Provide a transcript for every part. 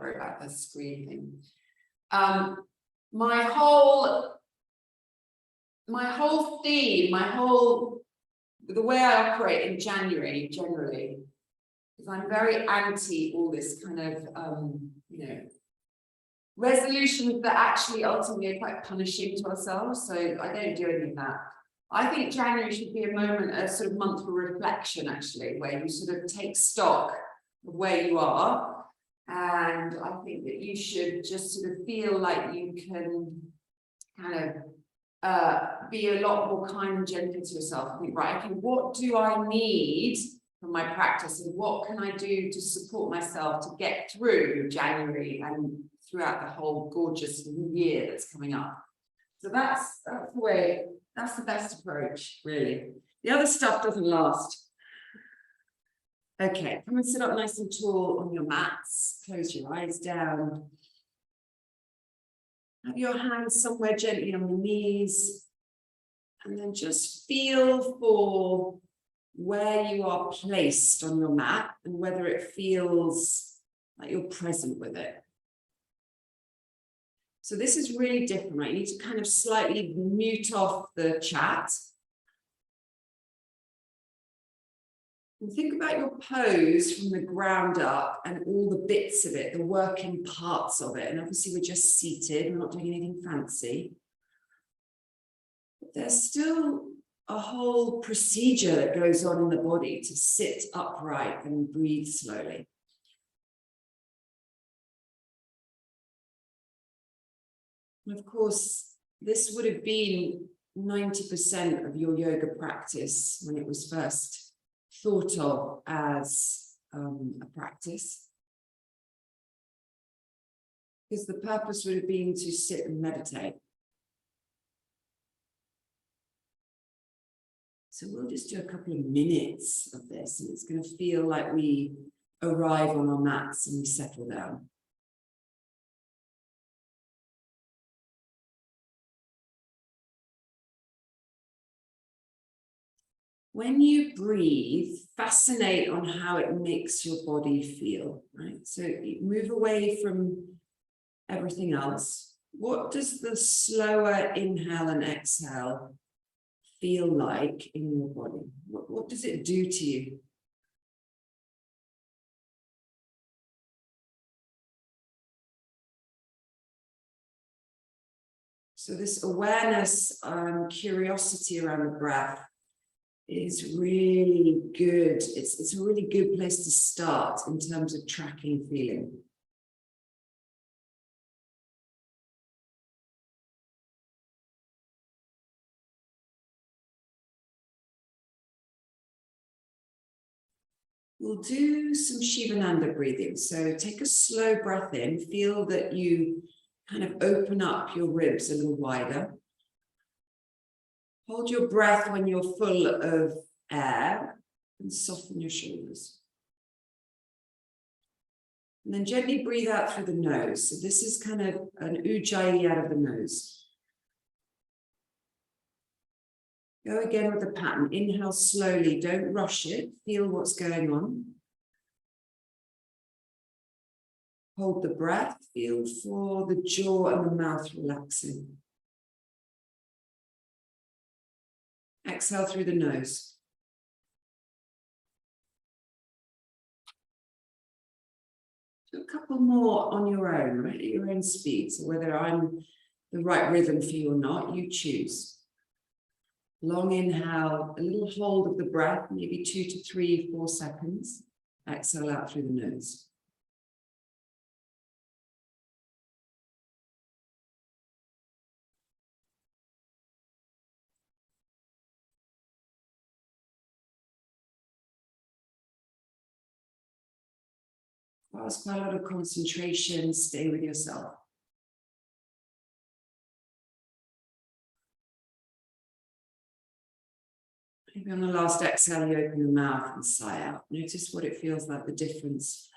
Sorry about the screen thing. My whole theme, the way I operate in January generally, is I'm very anti all this kind of, resolutions that actually ultimately are quite punishing to ourselves. So I don't do any of that. I think January should be a moment, a sort of month for reflection, actually, where you sort of take stock of where you are. And I think that you should just sort of feel like you can kind of be a lot more kind and gentle to yourself. I think, right, okay, what do I need for my practice, and what can I do to support myself to get through January and throughout the whole gorgeous new year that's coming up? So that's the best approach, really. The other stuff doesn't last. Okay, come and sit up nice and tall on your mats. Close your eyes down. Have your hands somewhere gently on your knees. And then just feel for where you are placed on your mat and whether it feels like you're present with it. So this is really different, right? You need to kind of slightly mute off the chat. And think about your pose from the ground up and all the bits of it, the working parts of it. And obviously we're just seated, we're not doing anything fancy. But there's still a whole procedure that goes on in the body to sit upright and breathe slowly. And of course, this would have been 90% of your yoga practice when it was first thought of as a practice. Because the purpose would have been to sit and meditate. So we'll just do a couple of minutes of this, and it's going to feel like we arrive on our mats and we settle down. When you breathe, fascinate on how it makes your body feel, right? So you move away from everything else. What does the slower inhale and exhale feel like in your body? What does it do to you? So this awareness, curiosity around the breath is really good. It's a really good place to start in terms of tracking feeling. We'll do some Shivananda breathing. So take a slow breath in, feel that you kind of open up your ribs a little wider. Hold your breath when you're full of air and soften your shoulders. And then gently breathe out through the nose. So this is kind of an ujjayi out of the nose. Go again with the pattern. Inhale slowly, don't rush it. Feel what's going on. Hold the breath, feel for the jaw and the mouth relaxing. Exhale through the nose. Do a couple more on your own, right, at your own speed. So whether I'm the right rhythm for you or not, you choose. Long inhale, a little hold of the breath, maybe 2 to 3, 4 seconds. Exhale out through the nose. Ask quite a lot of concentration, stay with yourself. Maybe on the last exhale, you open the mouth and sigh out. Notice what it feels like, the difference.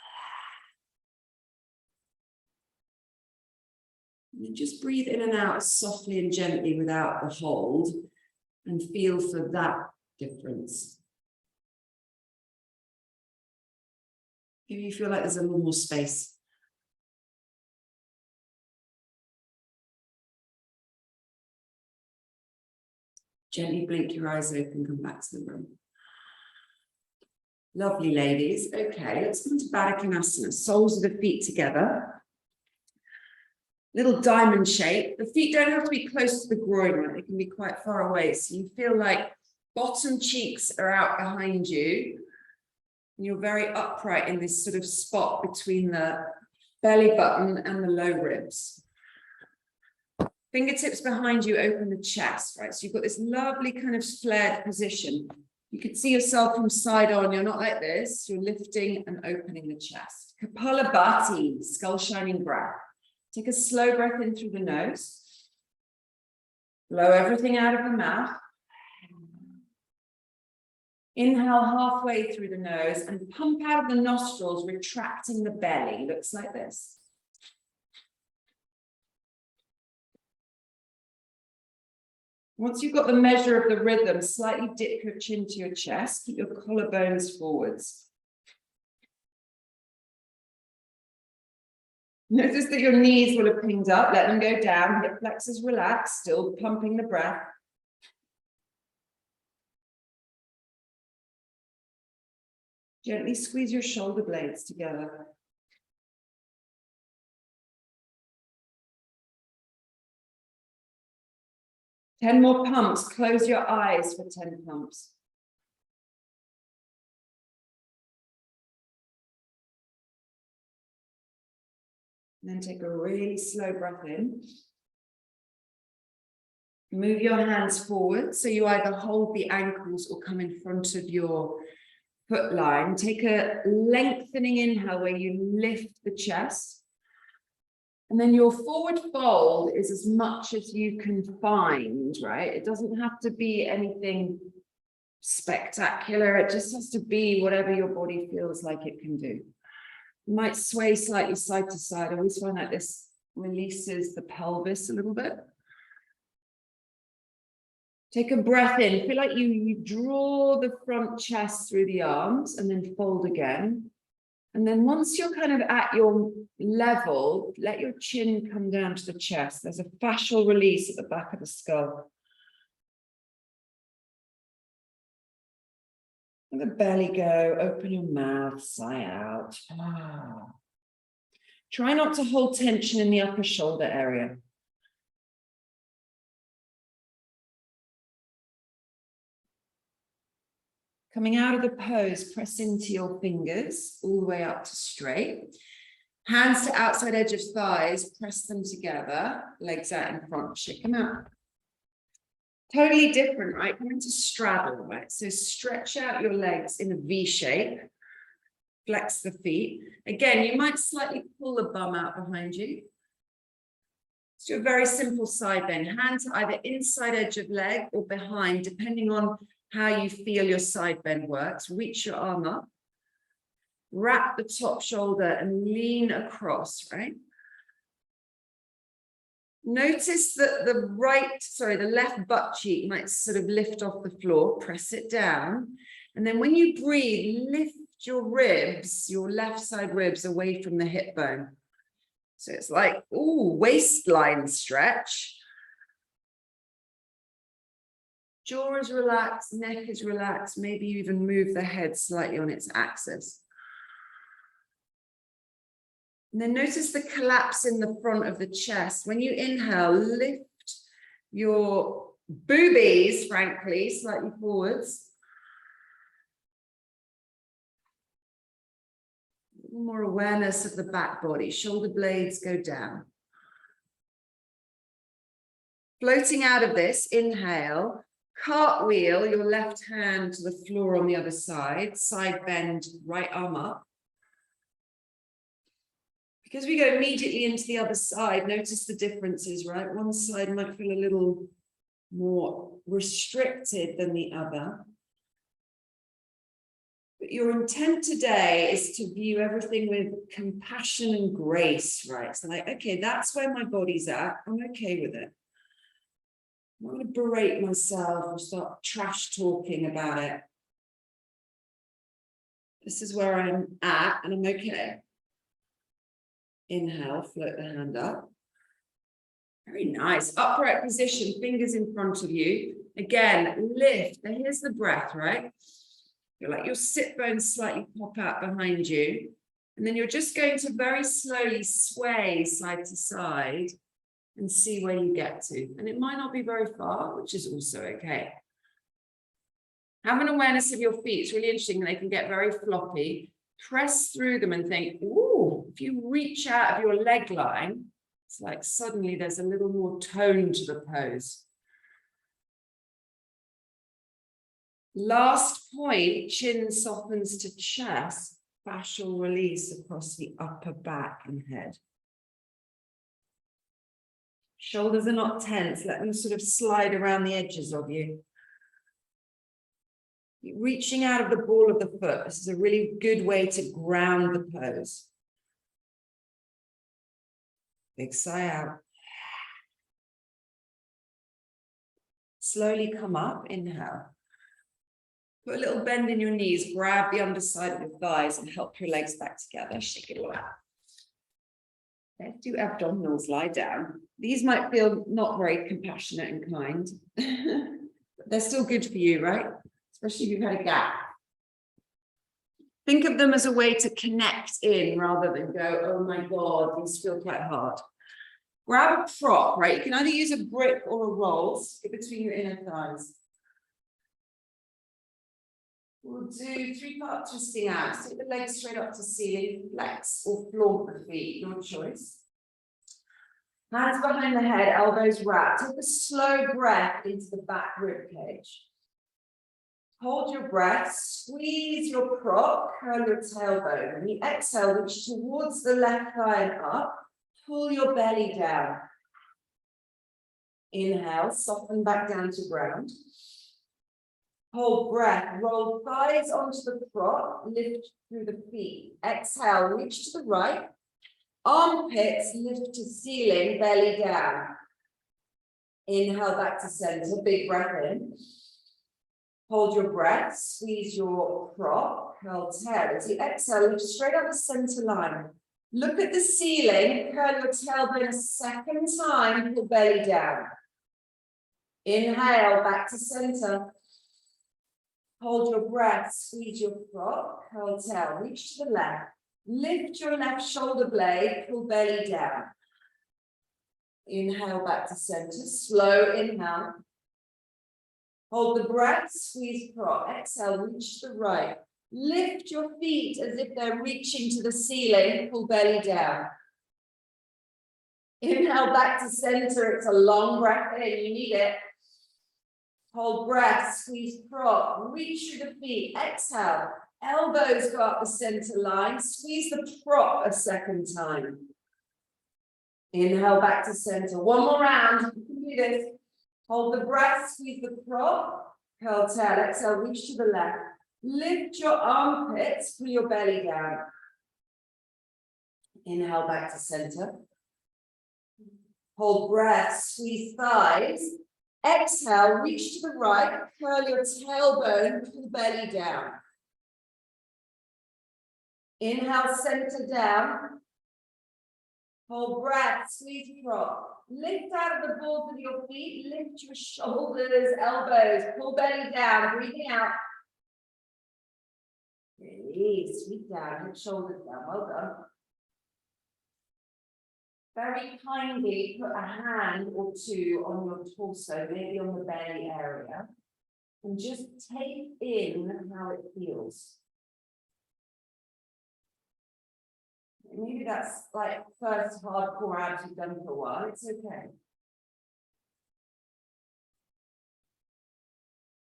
And then just breathe in and out softly and gently without the hold, and feel for that difference. Maybe you feel like there's a little more space. Gently blink your eyes open, come back to the room. Lovely, ladies. Okay, let's come to Baddha Konasana. Soles of the feet together. Little diamond shape. The feet don't have to be close to the groin, right? They can be quite far away. So you feel like bottom cheeks are out behind you. And you're very upright in this sort of spot between the belly button and the low ribs. Fingertips behind you, open the chest, right? So you've got this lovely kind of flared position. You can see yourself from side on. You're not like this. You're lifting and opening the chest. Kapalabhati, skull shining breath. Take a slow breath in through the nose. Blow everything out of the mouth. Inhale halfway through the nose and pump out of the nostrils, retracting the belly. Looks like this. Once you've got the measure of the rhythm, slightly dip your chin to your chest. Keep your collarbones forwards. Notice that your knees will have pinged up. Let them go down. Hip flexors relax, still pumping the breath. Gently squeeze your shoulder blades together. Ten more pumps. Close your eyes for 10 pumps. And then take a really slow breath in. Move your hands forward. So you either hold the ankles or come in front of your foot line. Take a lengthening inhale where you lift the chest. And then your forward fold is as much as you can find, right? It doesn't have to be anything spectacular. It just has to be whatever your body feels like it can do. You might sway slightly side to side. I always find that this releases the pelvis a little bit. Take a breath in. Feel like you draw the front chest through the arms and then fold again. And then once you're kind of at your level, let your chin come down to the chest. There's a fascial release at the back of the skull. Let the belly go, open your mouth, sigh out. Try not to hold tension in the upper shoulder area. Coming out of the pose, press into your fingers all the way up to straight. Hands to outside edge of thighs, press them together, legs out in front, shake them out. Totally different, right? Come into straddle, right? So stretch out your legs in a V shape, flex the feet. Again, you might slightly pull the bum out behind you. Let's do a very simple side bend. Hand to either inside edge of leg or behind, depending on how you feel your side bend works. Reach your arm up, wrap the top shoulder and lean across, right? Notice that the left butt cheek might sort of lift off the floor, press it down. And then when you breathe, lift your ribs, your left side ribs away from the hip bone. So it's like, ooh, waistline stretch. Jaw is relaxed, neck is relaxed. Maybe you even move the head slightly on its axis. And then notice the collapse in the front of the chest. When you inhale, lift your boobies, frankly, slightly forwards. A little more awareness of the back body. Shoulder blades go down. Floating out of this, inhale. Cartwheel your left hand to the floor on the other side, side bend, right arm up. Because we go immediately into the other side, notice the differences, right? One side might feel a little more restricted than the other. But your intent today is to view everything with compassion and grace, right? So like, okay, that's where my body's at. I'm okay with it. I'm not going to berate myself or start trash talking about it. This is where I'm at and I'm okay. Inhale, float the hand up. Very nice. Upright position, fingers in front of you. Again, lift. Now here's the breath, right? You're like your sit bones slightly pop out behind you. And then you're just going to very slowly sway side to side and see where you get to. And it might not be very far, which is also okay. Have an awareness of your feet. It's really interesting. They can get very floppy. Press through them and think, ooh, if you reach out of your leg line, it's like suddenly there's a little more tone to the pose. Last point, chin softens to chest, fascial release across the upper back and head. Shoulders are not tense, let them sort of slide around the edges of you. Reaching out of the ball of the foot, this is a really good way to ground the pose. Big sigh out. Slowly come up, inhale. Put a little bend in your knees, grab the underside of your thighs and help your legs back together. Shake it all out. Let's do abdominals, lie down. These might feel not very compassionate and kind, but they're still good for you, right? Especially if you've had a gap. Think of them as a way to connect in rather than go, oh my God, these feel quite hard. Grab a prop, right? You can either use a brick or a roll, stick it between your inner thighs. We'll do 3-part twisting out. Take the legs straight up to ceiling, flex or flaunt the feet, your choice. Hands behind the head, elbows wrapped. Take a slow breath into the back rib cage. Hold your breath, squeeze your prop, curl your tailbone. When you exhale, reach towards the left thigh and up, pull your belly down. Inhale, soften back down to ground. Hold breath, roll thighs onto the prop, lift through the feet. Exhale, reach to the right. Armpits lift to ceiling, belly down. Inhale back to center, big breath in. Hold your breath, squeeze your prop, curl tail. As you exhale, lift straight up the center line. Look at the ceiling, curl your tailbone a second time, pull belly down. Inhale, back to center. Hold your breath, squeeze your prop, curl tail, reach to the left. Lift your left shoulder blade, pull belly down. Inhale back to center, slow inhale. Hold the breath, squeeze prop, exhale, reach to the right. Lift your feet as if they're reaching to the ceiling, pull belly down. Inhale back to center, it's a long breath in, you need it. Hold breath, squeeze prop, reach through the feet, exhale. Elbows go up the center line, squeeze the prop a second time. Inhale back to center, one more round, you can do this. Hold the breath, squeeze the prop, curl tail, exhale, reach to the left. Lift your armpits, pull your belly down. Inhale back to center. Hold breath, squeeze thighs. Exhale, reach to the right, curl your tailbone, pull belly down. Inhale, center down. Hold breath, squeeze prop. Lift out of the balls of your feet, lift your shoulders, elbows, pull belly down, breathing out. Release, sweep down, lift shoulders down, well done. Very kindly put a hand or two on your torso, maybe on the belly area, and just take in how it feels. Maybe that's like first hardcore abs you've done for a while, it's okay.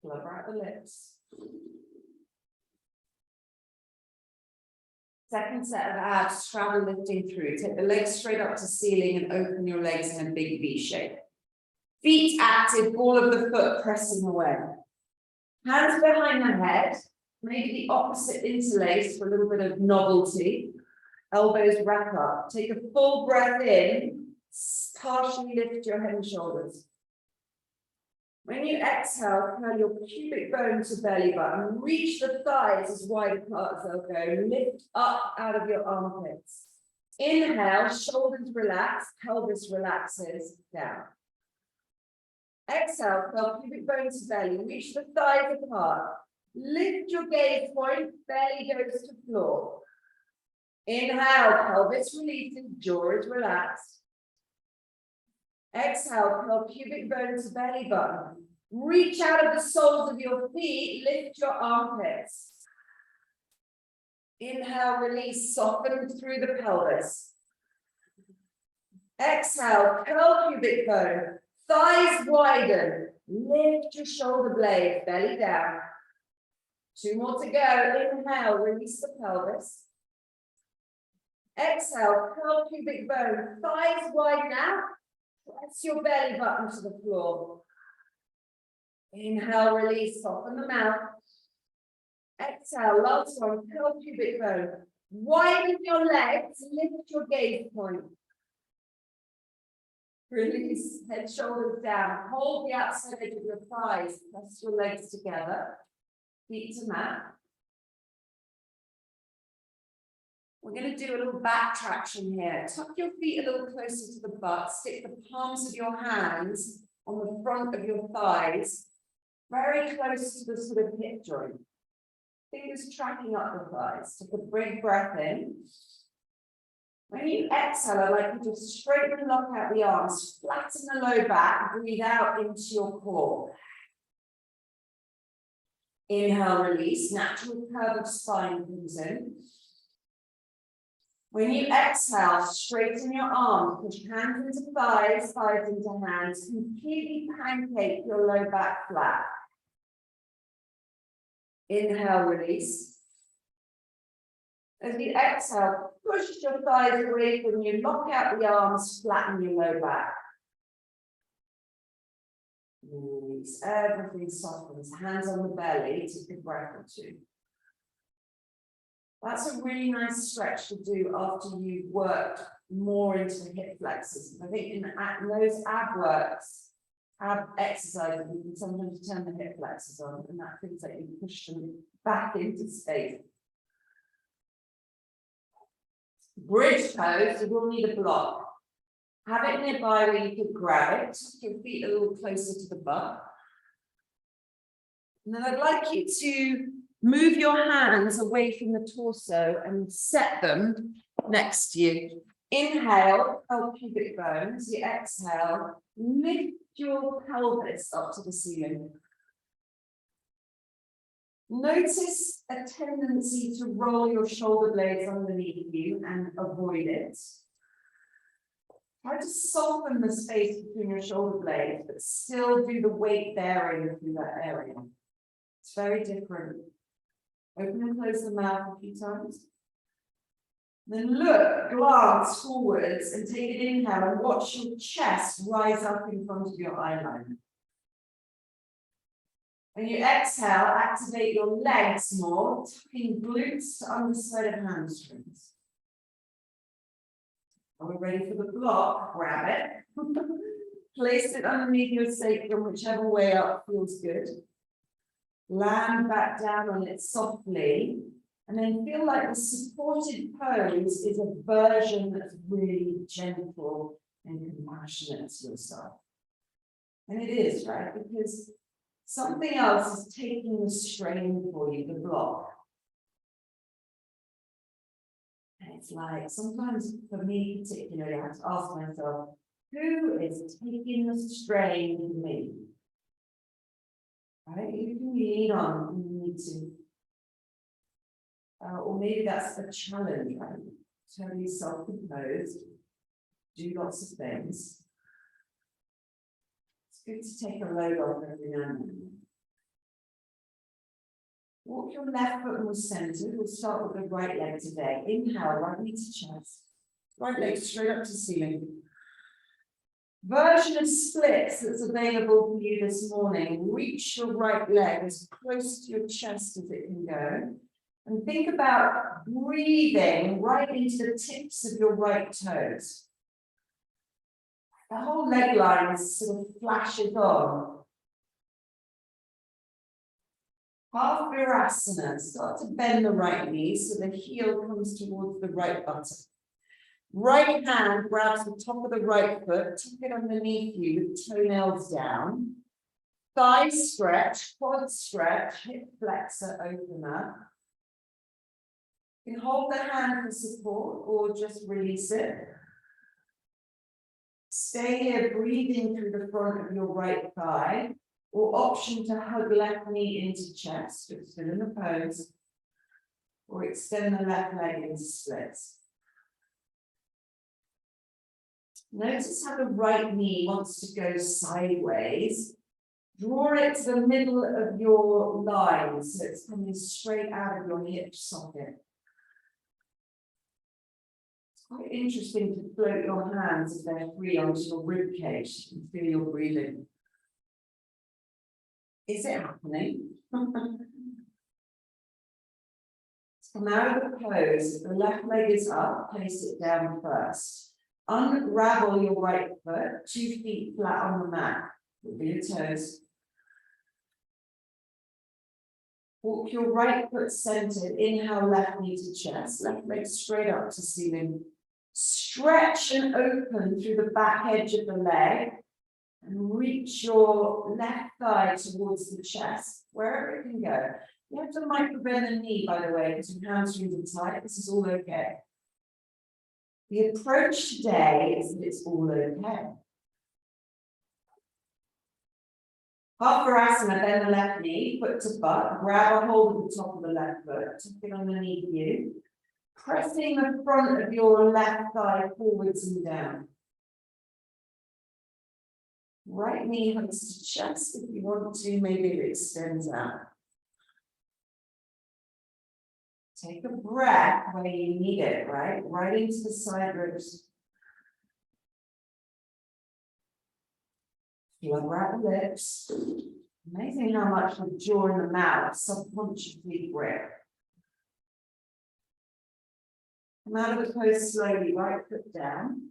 Blubber out the lips. Second set of abs, straddle lifting through. Take the legs straight up to ceiling and open your legs in a big V shape. Feet active, ball of the foot pressing away. Hands behind the head, maybe the opposite interlace for a little bit of novelty. Elbows wrap up. Take a full breath in, partially lift your head and shoulders. When you exhale, curl your pubic bone to belly button. Reach the thighs as wide apart as they'll go. Lift up out of your armpits. Inhale, shoulders relax, pelvis relaxes down. Exhale, curl pubic bone to belly, reach the thighs apart. Lift your gaze point, belly goes to floor. Inhale, pelvis releases, jaw is relaxed. Exhale, curl pubic bone to belly button. Reach out of the soles of your feet, lift your armpits. Inhale, release, soften through the pelvis. Exhale, curl pubic bone, thighs widen, lift your shoulder blades, belly down. 2 more to go. Inhale, release the pelvis. Exhale, curl pubic bone, thighs widen out. Press your belly button to the floor. Inhale, release, soften the mouth. Exhale, last one, curl pubic bone. Widen your legs, lift your gaze point. Release, head, shoulders down. Hold the outside edge of your thighs. Press your legs together. Feet to mat. We're going to do a little back traction here. Tuck your feet a little closer to the butt. Stick the palms of your hands on the front of your thighs, very close to the sort of hip joint. Fingers tracking up the thighs. Take a big breath in. When you exhale, I'd like you to straighten and lock out the arms, flatten the low back, breathe out into your core. Inhale, release, natural curve of spine comes in. When you exhale, straighten your arms, push hands into thighs, thighs into hands, completely pancake your low back flat. Inhale, release. As you exhale, push your thighs away from you, lock out the arms, flatten your low back. Release, everything softens, hands on the belly, take a breath or two. That's a really nice stretch to do after you've worked more into the hip flexors. I think in those ab exercises, you can sometimes turn the hip flexors on, and that feels like you push them back into space. Bridge pose, you will need a block. Have it nearby where you can grab it. Tuck your feet a little closer to the butt. And then I'd like you to move your hands away from the torso and set them next to you. Inhale, curl pubic bones. You exhale, lift your pelvis up to the ceiling. Notice a tendency to roll your shoulder blades underneath you and avoid it. Try to soften the space between your shoulder blades, but still do the weight bearing through that area. It's very different. Open and close the mouth a few times. Then look, glance forwards and take an inhale and watch your chest rise up in front of your eyeline. When you exhale, activate your legs more, tucking glutes to underside of hamstrings. Are we ready for the block? Grab it. Place it underneath your sacrum, whichever way up feels good. Land back down on it softly, and then feel like the supported pose is a version that's really gentle and compassionate to yourself. And it is, right? Because something else is taking the strain for you, the block. And it's like, sometimes for me particularly, I have to ask myself, who is taking the strain for me? Right? You can lean on when you need to. Or maybe that's a challenge, right? Totally self-imposed, do lots of things. It's good to take a load off every now and then. Walk your left foot more centered. We'll start with the right leg today. Inhale, right knee to chest. Right leg straight up to ceiling. Version of splits that's available for you this morning. Reach your right leg as close to your chest as it can go. And think about breathing right into the tips of your right toes. The whole leg line sort of flashes on. Half Virasana. Start to bend the right knee so the heel comes towards the right buttock. Right hand grabs the top of the right foot, tuck it underneath you with toenails down. Thigh stretch, quad stretch, hip flexor opener. You can hold the hand for support or just release it. Stay here, breathing through the front of your right thigh, or option to hug left knee into chest, but still in the pose, or extend the left leg into splits. Notice how the right knee wants to go sideways. Draw it to the middle of your line, so it's coming straight out of your hip socket. It's quite interesting to float your hands if they're free onto your rib cage and feel your breathing. Is it happening? Come out of the pose. If the left leg is up, place it down first. Unravel your right foot, 2 feet flat on the mat. With your toes. Walk your right foot centered, inhale left knee to chest, left leg straight up to ceiling. Stretch and open through the back edge of the leg and reach your left thigh towards the chest, wherever it can go. You have to micro-bend the knee, by the way, because your hamstrings are tight. This is all okay. The approach today is that it's all okay. Half-Virasana, bend the left knee, foot to butt, grab a hold of the top of the left foot, tuck it underneath you, pressing the front of your left thigh forwards and down. Right knee hugs to chest if you want to, maybe it extends out. Take a breath where you need it, right? Right into the side ribs. Flutter out the lips. Amazing how much the jaw and the mouth subconsciously grip. Come out of the pose slowly, right foot down.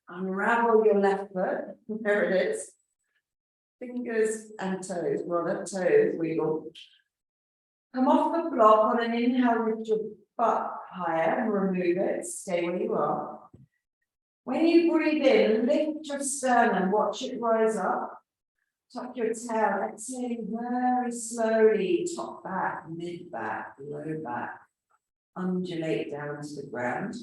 Unravel your left foot. There it is. Fingers and toes, rather toes, wiggle. Come off the block on an inhale, lift your butt higher and remove it. Stay where you are. When you breathe in, lift your sternum, watch it rise up. Tuck your tail, exhale very slowly, top back, mid back, low back. Undulate down to the ground.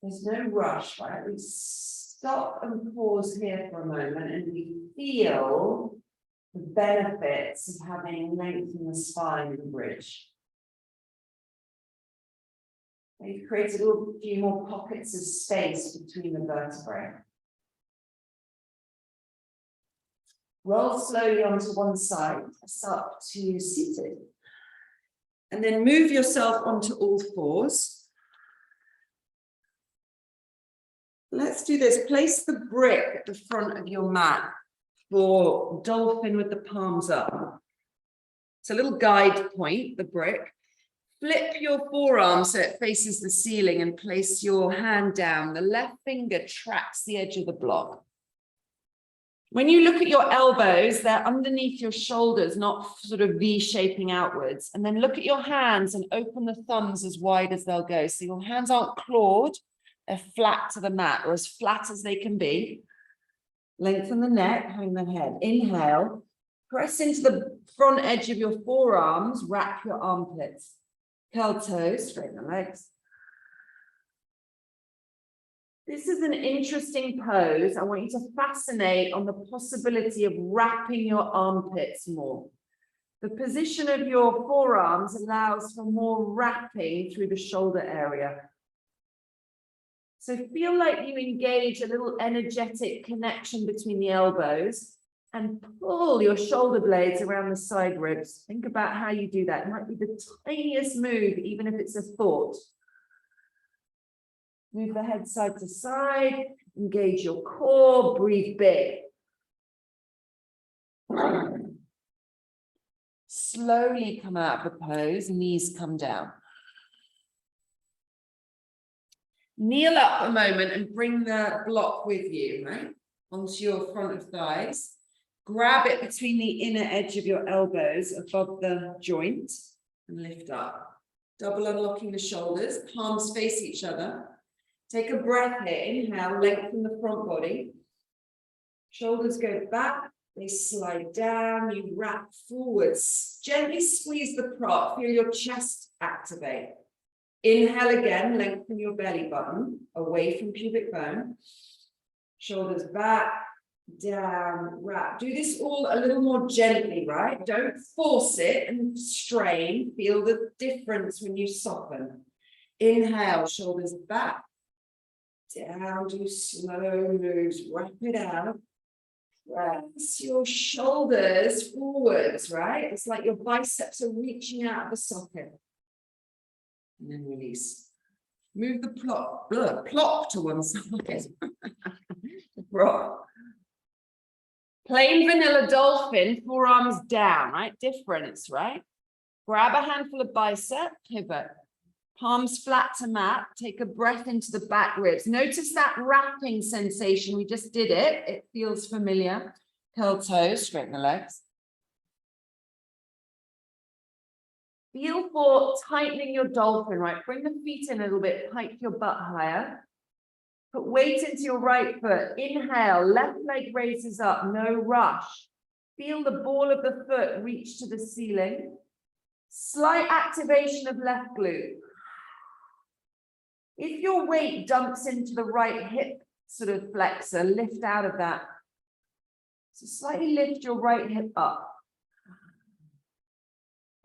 There's no rush, right? We stop and pause here for a moment and we feel the benefits of having length in the spine and the bridge. It creates a little few more pockets of space between the vertebrae. Roll slowly onto one side, press up to seated. And then move yourself onto all fours. Let's do this. Place the brick at the front of your mat for dolphin with the palms up. It's a little guide point, the brick. Flip your forearm so it faces the ceiling and place your hand down. The left finger tracks the edge of the block. When you look at your elbows, they're underneath your shoulders, not sort of V-shaping outwards. And then look at your hands and open the thumbs as wide as they'll go. So your hands aren't clawed, they're flat to the mat, or as flat as they can be. Lengthen the neck, hang the head. Inhale, press into the front edge of your forearms, wrap your armpits. Curl toes, straighten the legs. This is an interesting pose. I want you to fascinate on the possibility of wrapping your armpits more. The position of your forearms allows for more wrapping through the shoulder area. So feel like you engage a little energetic connection between the elbows and pull your shoulder blades around the side ribs. Think about how you do that. It might be the tiniest move, even if it's a thought. Move the head side to side, engage your core, breathe big. Slowly come out of the pose, knees come down. Kneel up a moment and bring the block with you, right? Onto your front of thighs. Grab it between the inner edge of your elbows above the joint and lift up. Double unlocking the shoulders, palms face each other. Take a breath here, inhale, lengthen the front body. Shoulders go back, they slide down, you wrap forwards. Gently squeeze the prop, feel your chest activate. Inhale again, lengthen your belly button, away from pubic bone. Shoulders back, down, wrap. Do this all a little more gently, right? Don't force it and strain. Feel the difference when you soften. Inhale, shoulders back, down, do slow moves, wrap it out. Press your shoulders forwards, right? It's like your biceps are reaching out of the socket. And then release. Move the plop to one side. Rock. Plain vanilla dolphin, forearms down, right? Difference, right? Grab a handful of bicep, pivot. Palms flat to mat, take a breath into the back ribs. Notice that wrapping sensation, we just did it. It feels familiar. Curl toes, straighten the legs. Feel for tightening your dolphin, right? Bring the feet in a little bit, hike your butt higher. Put weight into your right foot. Inhale, left leg raises up, no rush. Feel the ball of the foot reach to the ceiling. Slight activation of left glute. If your weight dumps into the right hip sort of flexor, lift out of that. So slightly lift your right hip up.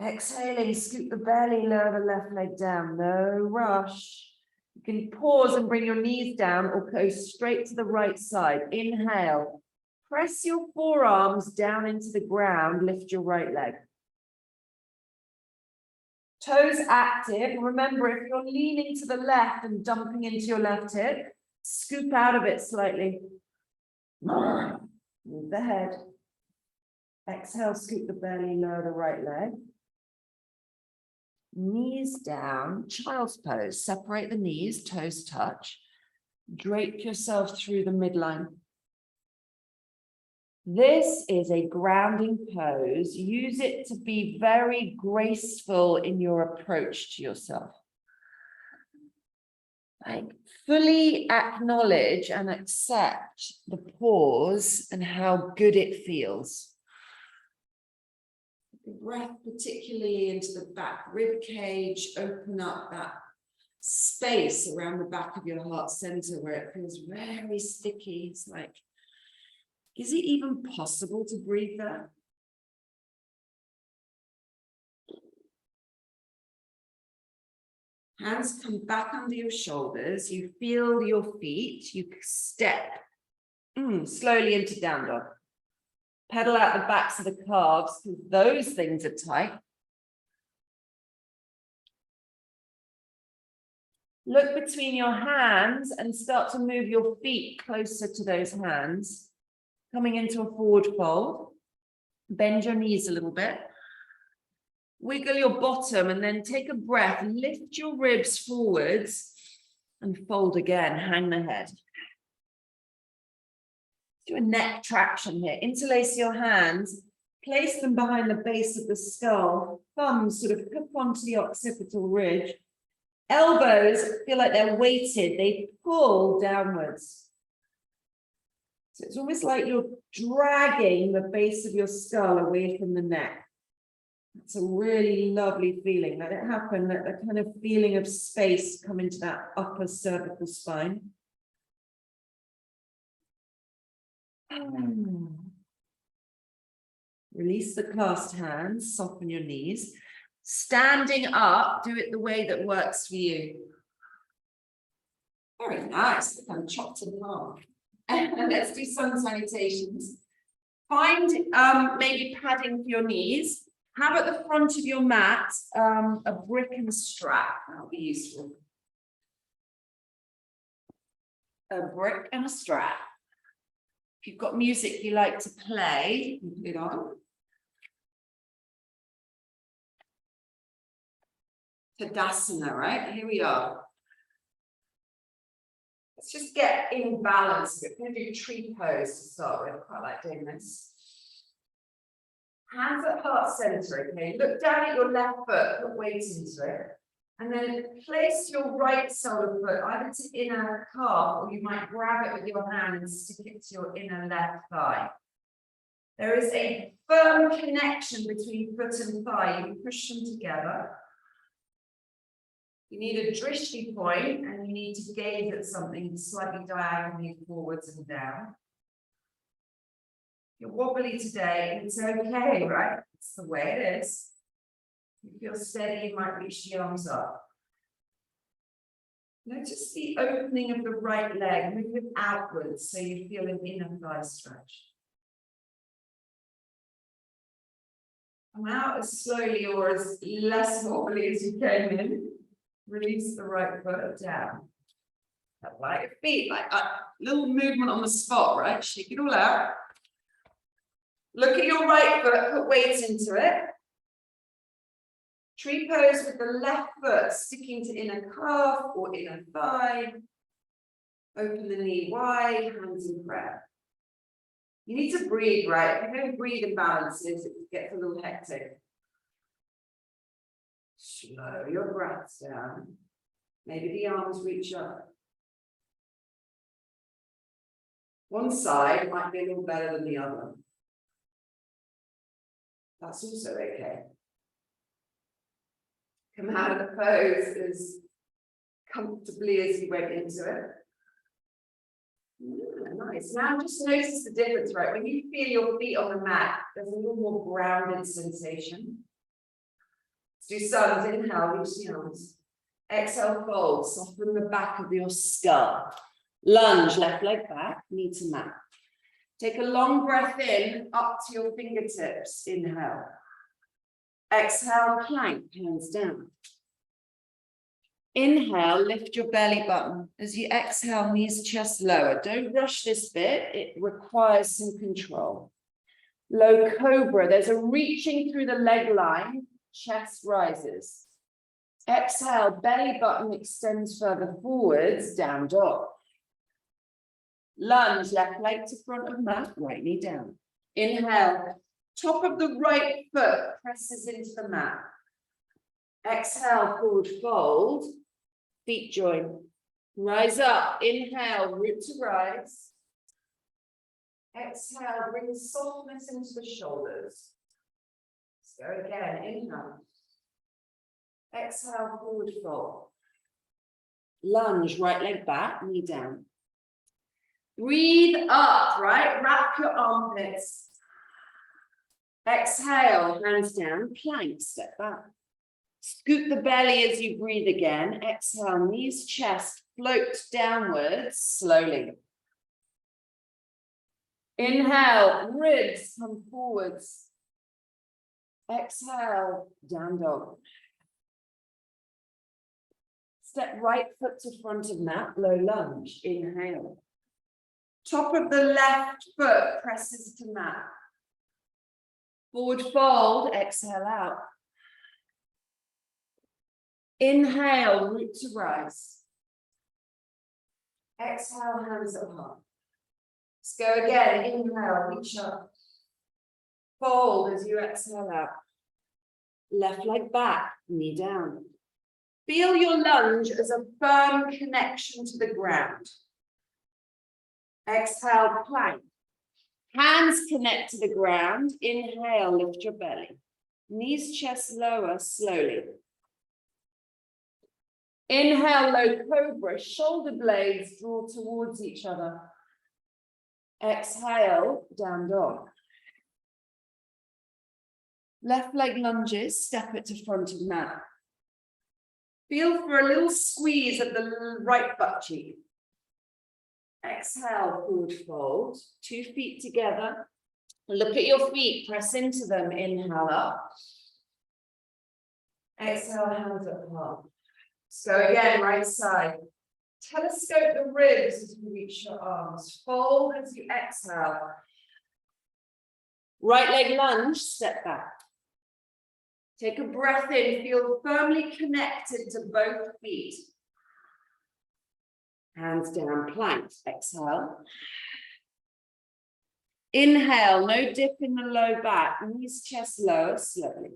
Exhaling, scoop the belly, lower the left leg down, no rush. You can pause and bring your knees down or go straight to the right side. Inhale, press your forearms down into the ground, lift your right leg. Toes active. Remember, if you're leaning to the left and dumping into your left hip, scoop out of it slightly. Move the head. Exhale, scoop the belly, lower the right leg. Knees down, child's pose. Separate the knees, toes touch. Drape yourself through the midline. This is a grounding pose. Use it to be very graceful in your approach to yourself. Like fully acknowledge and accept the pause and how good it feels. Breath particularly into the back rib cage, open up that space around the back of your heart center where it feels very sticky. It's like, is it even possible to breathe there? Hands come back under your shoulders. You feel your feet. You step slowly into down dog. Pedal out the backs of the calves because those things are tight. Look between your hands and start to move your feet closer to those hands. Coming into a forward fold. Bend your knees a little bit. Wiggle your bottom and then take a breath. Lift your ribs forwards and fold again. Hang the head. Do a neck traction here. Interlace your hands. Place them behind the base of the skull. Thumbs sort of hook onto the occipital ridge. Elbows feel like they're weighted. They pull downwards. So it's almost like you're dragging the base of your skull away from the neck. It's a really lovely feeling. Let it happen. Let the kind of feeling of space come into that upper cervical spine. Release the clasped hands, soften your knees. Standing up, do it the way that works for you. Very nice. Look, I'm chopped in half. And let's do sun salutations. Find maybe padding for your knees. Have at the front of your mat a brick and a strap. That'll be useful. A brick and a strap. If you've got music you like to play, you can put it on. Tadasana, right? Here we are. Let's just get in balance. We're going to do tree pose to start with. I quite like doing this. Hands at heart center, okay? Look down at your left foot, put weight into it. And then place your right shoulder foot either to inner calf, or you might grab it with your hand and stick it to your inner left thigh. There is a firm connection between foot and thigh. You push them together. You need a drishti point, and you need to gaze at something slightly diagonally forwards and down. You're wobbly today, it's okay, right? It's the way it is. You feel steady, you might reach the arms up. Notice the opening of the right leg, move it outwards so you feel an inner thigh stretch. Come out as slowly or as less wobbly as you came in. Release the right foot down. Like your feet, like a little movement on the spot, right? Shake it all out. Look at your right foot, put weight into it. Tree pose with the left foot sticking to inner calf or inner thigh. Open the knee wide, hands in prayer. You need to breathe, right? If you don't breathe in balances, it gets a little hectic. Slow your breaths down. Maybe the arms reach up. One side might be a little better than the other. That's also okay. Come out of the pose as comfortably as you went into it. Yeah, nice. Now just notice the difference, right? When you feel your feet on the mat, there's a little more grounded sensation. Let's do sons. Inhale, reach the arms. Exhale, fold. Soften the back of your skull. Lunge, left leg back, knee to mat. Take a long breath in, up to your fingertips. Inhale. Exhale, plank, hands down. Inhale, lift your belly button. As you exhale, knees, chest lower. Don't rush this bit. It requires some control. Low cobra. There's a reaching through the leg line. Chest rises. Exhale, belly button extends further forwards. Down dog. Lunge, left leg to front of mat, right knee down. Inhale, top of the right foot presses into the mat. Exhale, forward fold, feet join. Rise up, inhale, root to rise. Exhale, bring softness into the shoulders. Let's go again, inhale. Exhale, forward fold. Lunge, right leg back, knee down. Breathe up, right? Wrap your armpits. Exhale, hands down, plank, step back. Scoot the belly as you breathe again. Exhale, knees, chest, float downwards slowly. Inhale, ribs come forwards. Exhale, down dog. Step right foot to front of mat, low lunge. Inhale. Top of the left foot presses to mat. Forward fold, exhale out. Inhale, root to rise. Exhale, hands apart. Let's go again. Inhale, reach up. Fold as you exhale out. Left leg back, knee down. Feel your lunge as a firm connection to the ground. Exhale, plank. Hands connect to the ground. Inhale, lift your belly. Knees, chest lower, slowly. Inhale, low cobra. Shoulder blades draw towards each other. Exhale, down dog. Left leg lunges, step it to front of mat. Feel for a little squeeze at the right butt cheek. Exhale, forward fold, 2 feet together. Look at your feet, press into them, inhale up. Exhale, hands apart. Let's go again, right side. Telescope the ribs as you reach your arms. Fold as you exhale. Right leg lunge, step back. Take a breath in, feel firmly connected to both feet. Hands down, plank, exhale. Inhale, no dip in the low back, knees, chest lower, slowly.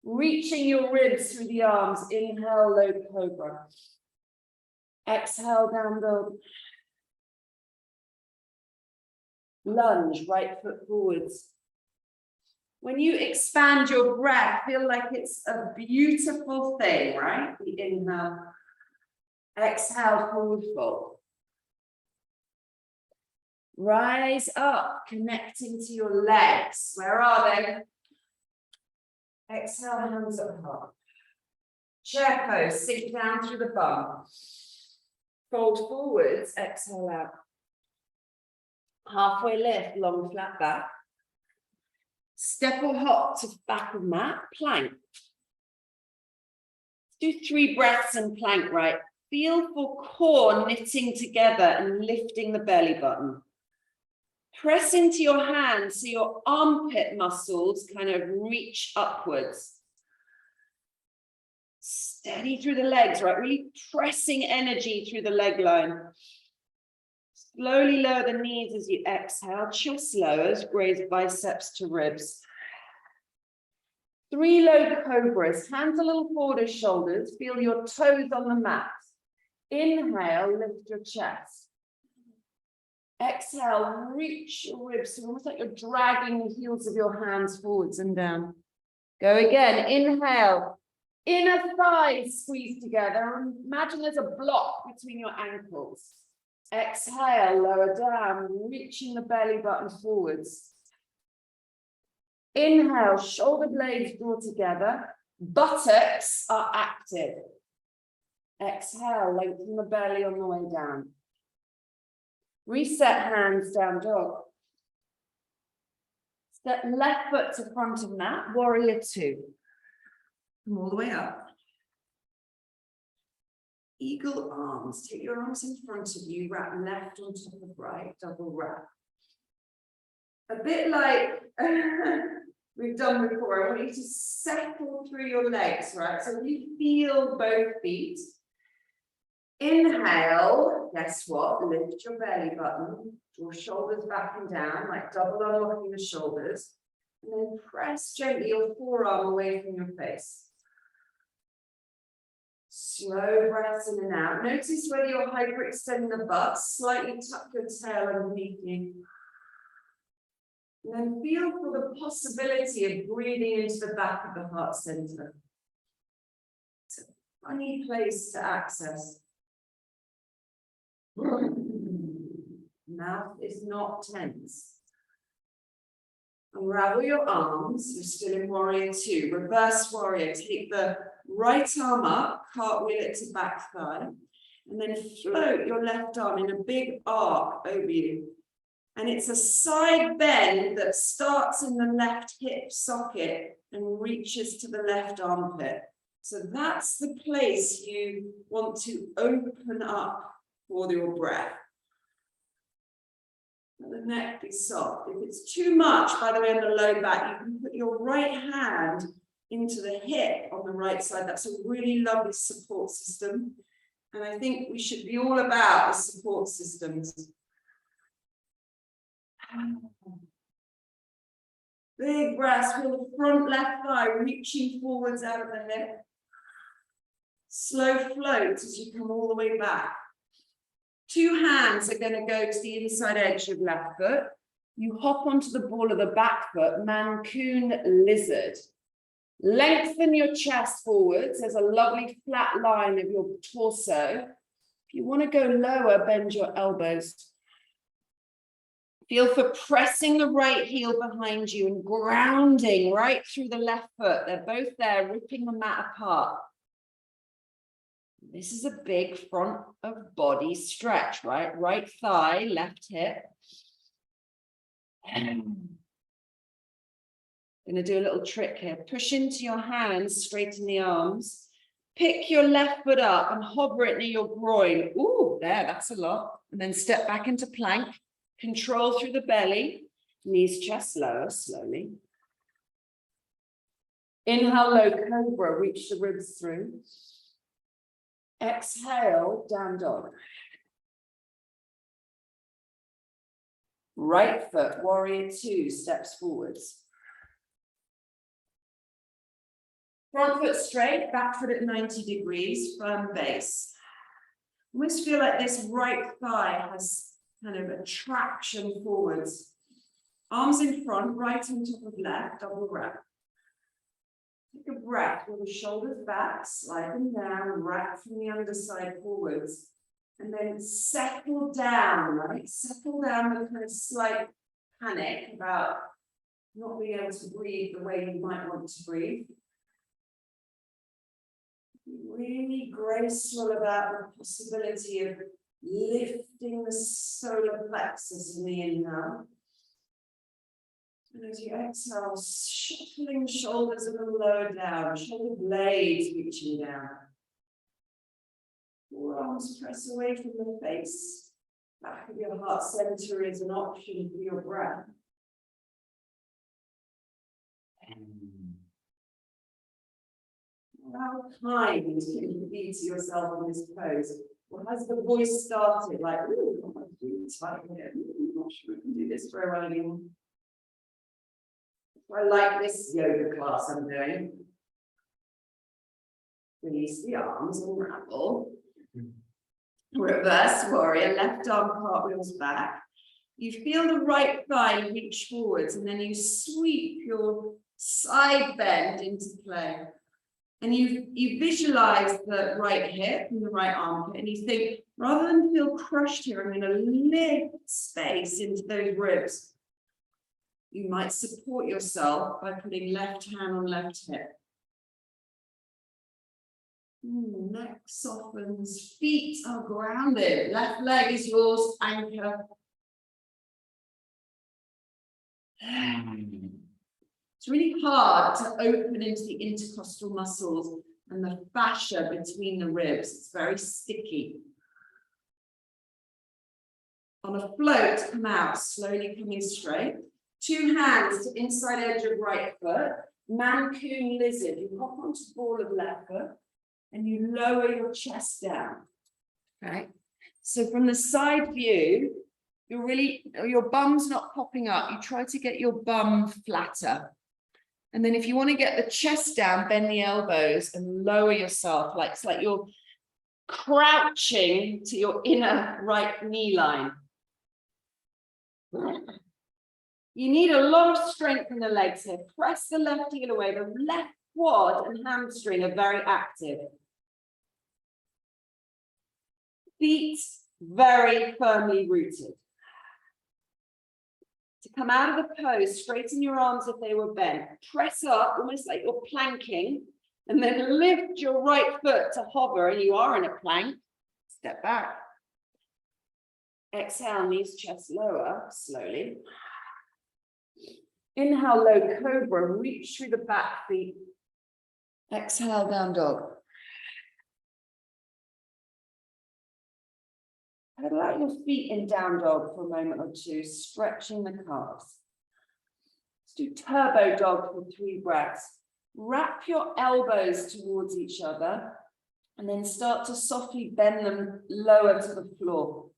Reaching your ribs through the arms. Inhale, low cobra. Exhale, down dog. Lunge, right foot forwards. When you expand your breath, feel like it's a beautiful thing, right? The inhale. Exhale, forward fold. Rise up, connecting to your legs. Where are they? Exhale, hands up high. Chair pose, sink down through the bum. Fold forwards, exhale out. Halfway lift, long flat back. Step or hop to back of mat, plank. Do 3 breaths in plank, right? Feel for core knitting together and lifting the belly button. Press into your hands so your armpit muscles kind of reach upwards. Steady through the legs, right? Really pressing energy through the leg line. Slowly lower the knees as you exhale. Chest lowers, graze biceps to ribs. 3 low cobras, hands a little forward as shoulders. Feel your toes on the mat. Inhale, lift your chest. Exhale, reach your ribs. So almost like you're dragging the heels of your hands forwards and down. Go again. Inhale, inner thighs squeeze together. Imagine there's a block between your ankles. Exhale, lower down, reaching the belly button forwards. Inhale, shoulder blades draw together. Buttocks are active. Exhale, lengthen the belly on the way down. Reset hands, down dog. Step left foot to front of mat, warrior 2. Come all the way up. Eagle arms, take your arms in front of you, wrap left on top of right, double wrap. A bit like we've done before, I want you to settle through your legs, right? So you feel both feet. Inhale, guess what? Lift your belly button, draw shoulders back and down, like double unlocking the shoulders. And then press gently your forearm away from your face. Slow breaths in and out. Notice whether you're hyperextending the butt, slightly tuck your tail underneath you. And then feel for the possibility of breathing into the back of the heart center. It's a funny place to access. Mouth is not tense. Unravel your arms. You're still in warrior 2. Reverse warrior. Take the right arm up, cartwheel it to back thigh, and then float your left arm in a big arc over you. And it's a side bend that starts in the left hip socket and reaches to the left armpit. So that's the place you want to open up for your breath. And the neck be soft. If it's too much, by the way, on the low back, you can put your right hand into the hip on the right side. That's a really lovely support system. And I think we should be all about the support systems. Big breaths, feel the front left thigh reaching forwards out of the hip. Slow float as you come all the way back. 2 hands are going to go to the inside edge of left foot. You hop onto the ball of the back foot, Mancoon lizard. Lengthen your chest forwards. There's a lovely flat line of your torso. If you want to go lower, bend your elbows. Feel for pressing the right heel behind you and grounding right through the left foot. They're both there, ripping the mat apart. This is a big front of body stretch, right? Right thigh, left hip. I'm going to do a little trick here. Push into your hands, straighten the arms. Pick your left foot up and hover it near your groin. Ooh, there, that's a lot. And then step back into plank. Control through the belly. Knees, chest lower, slowly. Inhale, low cobra, reach the ribs through. Exhale, down dog. Right foot, warrior 2, steps forwards. Front foot straight, back foot at 90 degrees, firm base. Almost feel like this right thigh has kind of a traction forwards. Arms in front, right on top of left, double wrap. Take a breath with the shoulders back, slide them down, wrap from the underside forwards. And then settle down, right? Settle down with kind of slight panic about not being able to breathe the way you might want to breathe. Really graceful about the possibility of lifting the solar plexus in the inhale. And as you exhale, shuffling shoulders a little lower down, shoulder blades reaching down. Forearms press away from the face. Back of your heart center is an option for your breath. How kind can you be to yourself in this pose? Or has the voice started like, ooh, I'm really tight here. I'm not sure I can do this very well anymore. I like this yoga class I'm doing. Release the arms, unravel. Reverse warrior, left arm cartwheels back. You feel the right thigh reach forwards, and then you sweep your side bend into play. And you visualize the right hip and the right armpit, and you think, rather than feel crushed here, I'm going to lift space into those ribs. You might support yourself by putting left hand on left hip. Neck softens, feet are grounded, left leg is yours, anchor. It's really hard to open into the intercostal muscles and the fascia between the ribs. It's very sticky. On a float, come out, slowly coming straight. 2 hands to inside edge of right foot. Mancoon lizard. You hop onto the ball of left foot and you lower your chest down. Right? So from the side view, your bum's not popping up. You try to get your bum flatter. And then if you want to get the chest down, bend the elbows and lower yourself. It's like you're crouching to your inner right knee line. You need a lot of strength in the legs here. Press the left heel away. The left quad and hamstring are very active. Feet very firmly rooted. To come out of the pose, straighten your arms if they were bent. Press up, almost like you're planking, and then lift your right foot to hover, and you are in a plank. Step back. Exhale, knees, chest lower, slowly. Inhale, low cobra, reach through the back feet. Exhale, down dog. Pedal out your feet in down dog for a moment or two, stretching the calves. Let's do turbo dog for 3 breaths. Wrap your elbows towards each other and then start to softly bend them lower to the floor.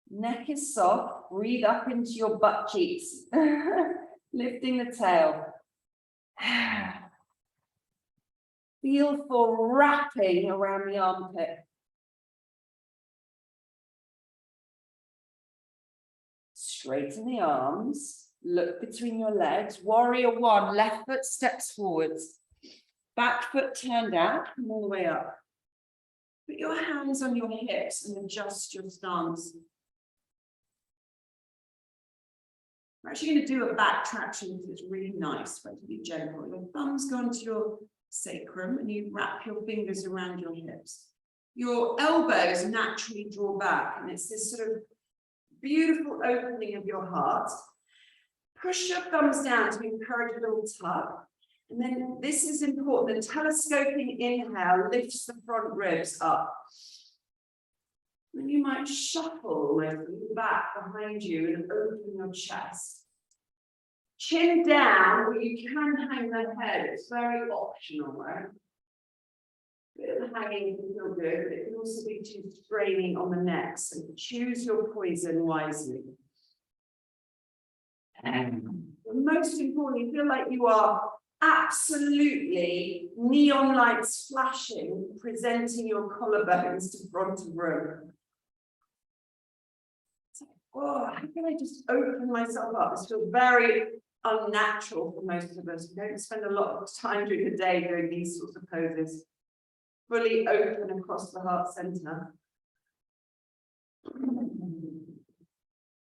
Neck is soft, breathe up into your butt cheeks, lifting the tail. Feel for wrapping around the armpit. Straighten the arms, look between your legs. Warrior 1, left foot steps forwards. Back foot turned out, come all the way up. Put your hands on your hips and adjust your stance. We're actually going to do a back traction because it's really nice, but to be gentle. Your thumbs go onto your sacrum and you wrap your fingers around your hips. Your elbows naturally draw back, and it's this sort of beautiful opening of your heart. Push your thumbs down to encourage a little tuck. And then this is important. The telescoping inhale lifts the front ribs up. Then you might shuffle back behind you and open your chest. Chin down, but you can hang the head. It's very optional, right? Bit of hanging can feel good, but it can also be too straining on the neck. So choose your poison wisely. And most importantly, feel like you are absolutely neon lights flashing, presenting your collarbones to front of room. It's like, oh, how can I just open myself up? This feels very unnatural for most of us. We don't spend a lot of time during the day doing these sorts of poses. Fully open across the heart center.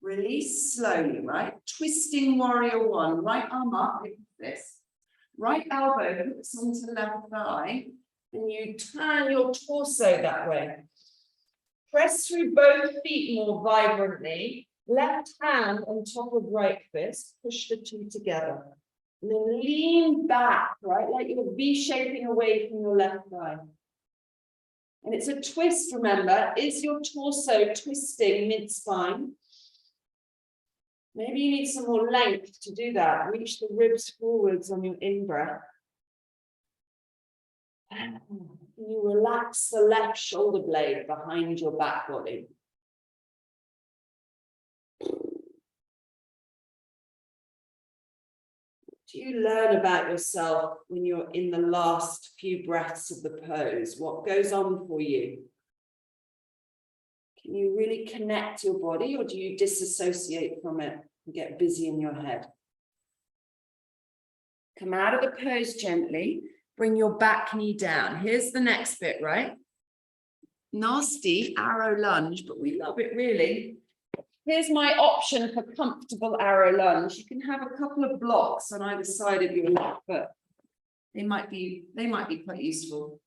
Release slowly, right? Twisting warrior one, right arm up, like this. Right elbow hooks onto left thigh, and you turn your torso that way. Press through both feet more vibrantly. Left hand on top of right fist, push the two together. And then lean back, right? Like you're V-shaping away from your left thigh. And it's a twist, remember. Is your torso twisting mid-spine? Maybe you need some more length to do that. Reach the ribs forwards on your in-breath. You relax the left shoulder blade behind your back body. Do you learn about yourself when you're in the last few breaths of the pose? What goes on for you? Can you really connect your body, or do you disassociate from it and get busy in your head? Come out of the pose gently. Bring your back knee down. Here's the next bit, right? Nasty arrow lunge, but we love it really. Here's my option for comfortable arrow lunge. You can have a couple of blocks on either side of your left foot. They might be quite useful.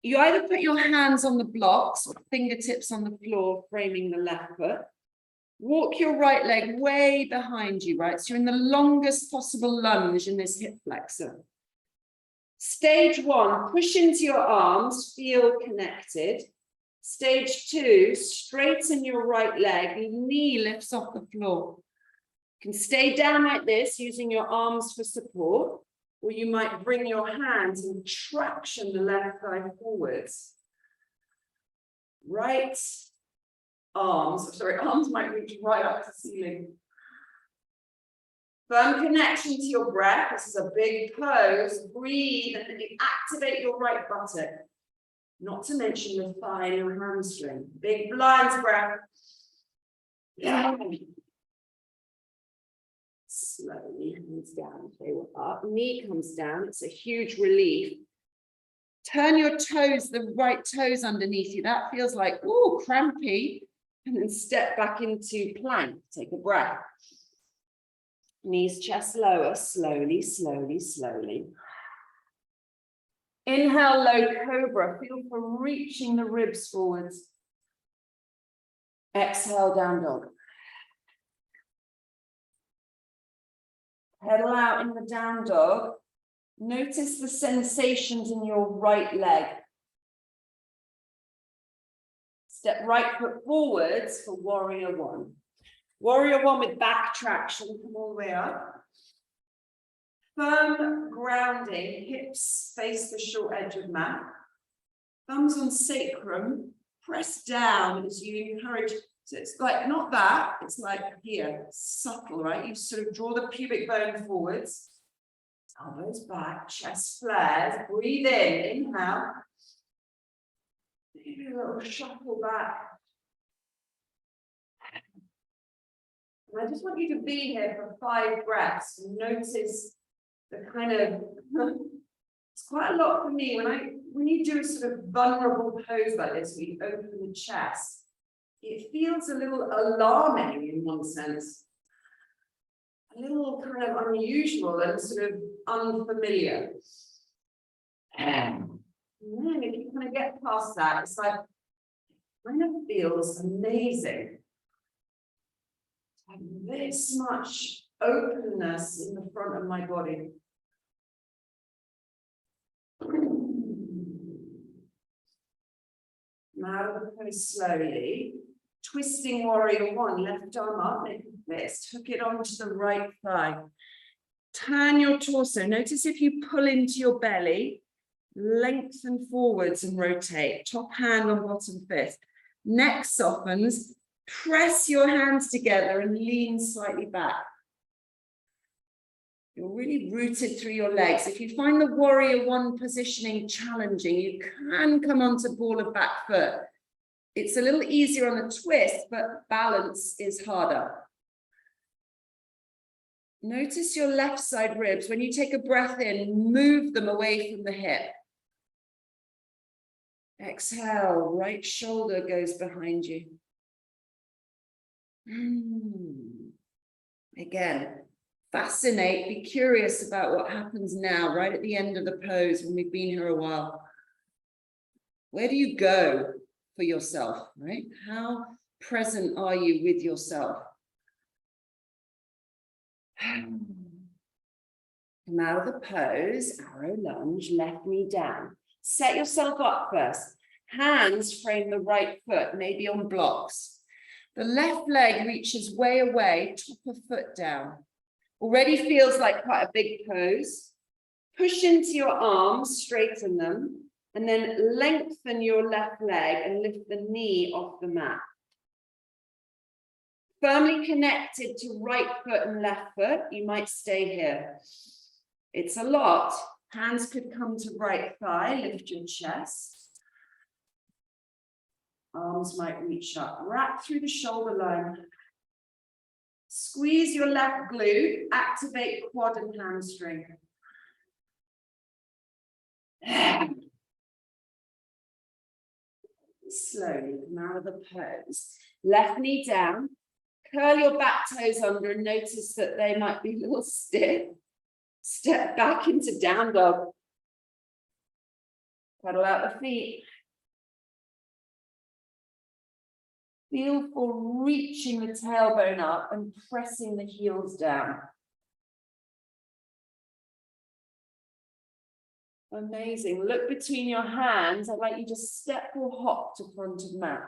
You either put your hands on the blocks or fingertips on the floor, framing the left foot. Walk your right leg way behind you, right? So you're in the longest possible lunge in this hip flexor. Stage one, push into your arms, feel connected. Stage two, straighten your right leg, knee lifts off the floor. You can stay down like this using your arms for support, or you might bring your hands and traction the left thigh forwards. Arms might reach right up to the ceiling. Firm connection to your breath. This is a big pose. Breathe and then you activate your right buttock. Not to mention your thigh and your hamstring. Big blind breath. Yeah. Slowly, hands down, they will up. Knee comes down. It's a huge relief. Turn your toes, the right toes underneath you. That feels like, ooh, crampy. And then step back into plank. Take a breath. Knees, chest lower, slowly, slowly, slowly. Inhale, low cobra. Feel for reaching the ribs forwards. Exhale, down dog. Pedal out in the down dog. Notice the sensations in your right leg. Step right foot forwards for warrior one. Warrior one with back traction, come all the way up. Firm grounding, hips face the short edge of mat. Thumbs on sacrum, press down as you encourage. So it's like not that, it's like here, subtle, right? You sort of draw the pubic bone forwards. Elbows back, chest flares, breathe in, inhale. Maybe a little shuffle back. And I just want you to be here for 5 breaths and notice the kind of, it's quite a lot for me when you do a sort of vulnerable pose like this, where you open the chest, it feels a little alarming in one sense, a little kind of unusual and sort of unfamiliar. And then if you kind of get past that, it's like, it kind of feels amazing. Like this much openness in the front of my body. Out of the pose slowly. Twisting warrior one, left arm up, make a fist, hook it onto the right thigh. Turn your torso. Notice if you pull into your belly, lengthen forwards and rotate. Top hand on bottom fist. Neck softens. Press your hands together and lean slightly back. You're really rooted through your legs. If you find the warrior one positioning challenging, you can come onto ball of back foot. It's a little easier on the twist, but balance is harder. Notice your left side ribs. When you take a breath in, move them away from the hip. Exhale, right shoulder goes behind you. Again, fascinate, be curious about what happens now, right at the end of the pose when we've been here a while. Where do you go for yourself, right? How present are you with yourself? Come out of the pose, arrow lunge, left knee down. Set yourself up first. Hands frame the right foot, maybe on blocks. The left leg reaches way away, top of foot down. Already feels like quite a big pose. Push into your arms, straighten them, and then lengthen your left leg and lift the knee off the mat. Firmly connected to right foot and left foot, you might stay here. It's a lot. Hands could come to right thigh, lift your chest. Arms might reach up, wrap through the shoulder line. Squeeze your left glute, activate quad and hamstring. Slowly come out of the pose. Left knee down, curl your back toes under and notice that they might be a little stiff. Step back into down dog. Pedal out the feet. Feel for reaching the tailbone up and pressing the heels down. Amazing. Look between your hands. I'd like you to step or hop to front of mat.